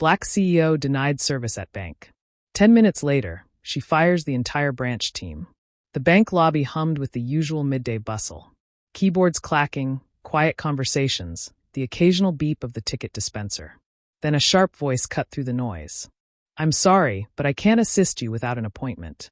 Black CEO denied service at bank. 10 minutes later, she fires the entire branch team. The bank lobby hummed with the usual midday bustle. Keyboards clacking, quiet conversations, the occasional beep of the ticket dispenser. Then a sharp voice cut through the noise. "I'm sorry, but I can't assist you without an appointment."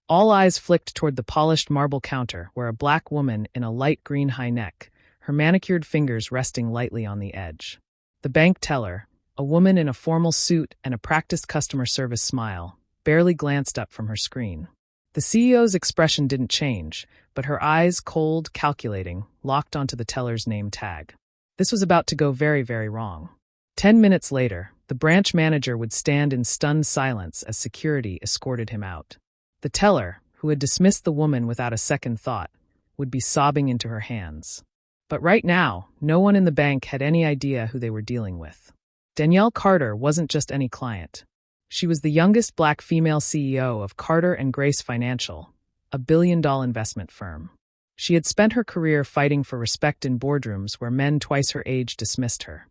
All eyes flicked toward the polished marble counter where a black woman in a light green high neck, her manicured fingers resting lightly on the edge. The bank teller, a woman in a formal suit and a practiced customer service smile, barely glanced up from her screen. The CEO's expression didn't change, but her eyes, cold, calculating, locked onto the teller's name tag. This was about to go very, very wrong. 10 minutes later, the branch manager would stand in stunned silence as security escorted him out. The teller, who had dismissed the woman without a second thought, would be sobbing into her hands. But right now, no one in the bank had any idea who they were dealing with. Danielle Carter wasn't just any client. She was the youngest black female CEO of Carter & Grace Financial, a billion-dollar investment firm. She had spent her career fighting for respect in boardrooms where men twice her age dismissed her.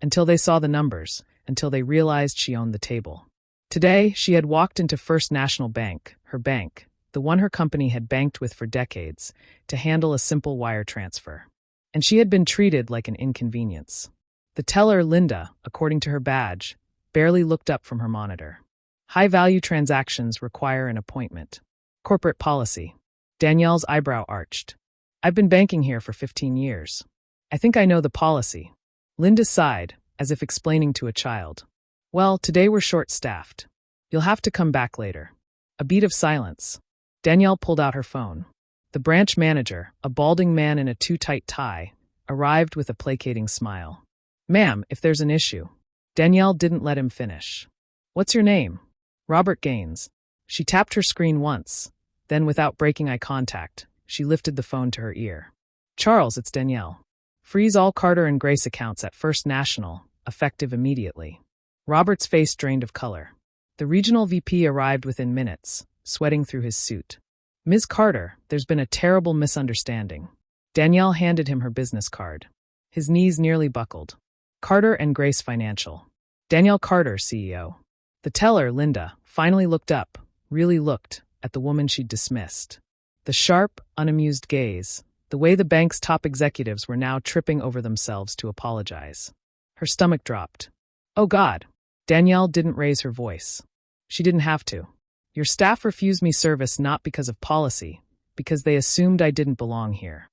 Until they saw the numbers, until they realized she owned the table. Today, she had walked into First National Bank, her bank, the one her company had banked with for decades, to handle a simple wire transfer. And she had been treated like an inconvenience. The teller, Linda, according to her badge, barely looked up from her monitor. High-value transactions require an appointment. Corporate policy. Danielle's eyebrow arched. "I've been banking here for 15 years. I think I know the policy." Linda sighed, as if explaining to a child. "Well, today we're short-staffed. You'll have to come back later." A beat of silence. Danielle pulled out her phone. The branch manager, a balding man in a too-tight tie, arrived with a placating smile. "Ma'am, if there's an issue." Danielle didn't let him finish. "What's your name?" "Robert Gaines." She tapped her screen once. Then, without breaking eye contact, she lifted the phone to her ear. "Charles, it's Danielle. Freeze all Carter & Grace accounts at First National, effective immediately." Robert's face drained of color. The regional VP arrived within minutes, sweating through his suit. "Ms. Carter, there's been a terrible misunderstanding." Danielle handed him her business card. His knees nearly buckled. "Carter & Grace Financial. Danielle Carter, CEO." The teller, Linda, finally looked up, really looked, at the woman she'd dismissed. The sharp, unamused gaze, the way the bank's top executives were now tripping over themselves to apologize. Her stomach dropped. "Oh God." Danielle didn't raise her voice. She didn't have to. "Your staff refused me service not because of policy, because they assumed I didn't belong here."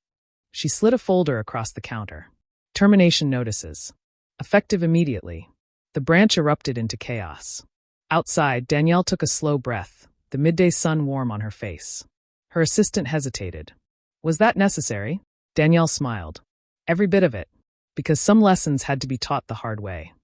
She slid a folder across the counter. "Termination notices. Effective immediately." The branch erupted into chaos. Outside, Danielle took a slow breath, the midday sun warm on her face. Her assistant hesitated. "Was that necessary?" Danielle smiled. "Every bit of it. Because some lessons had to be taught the hard way."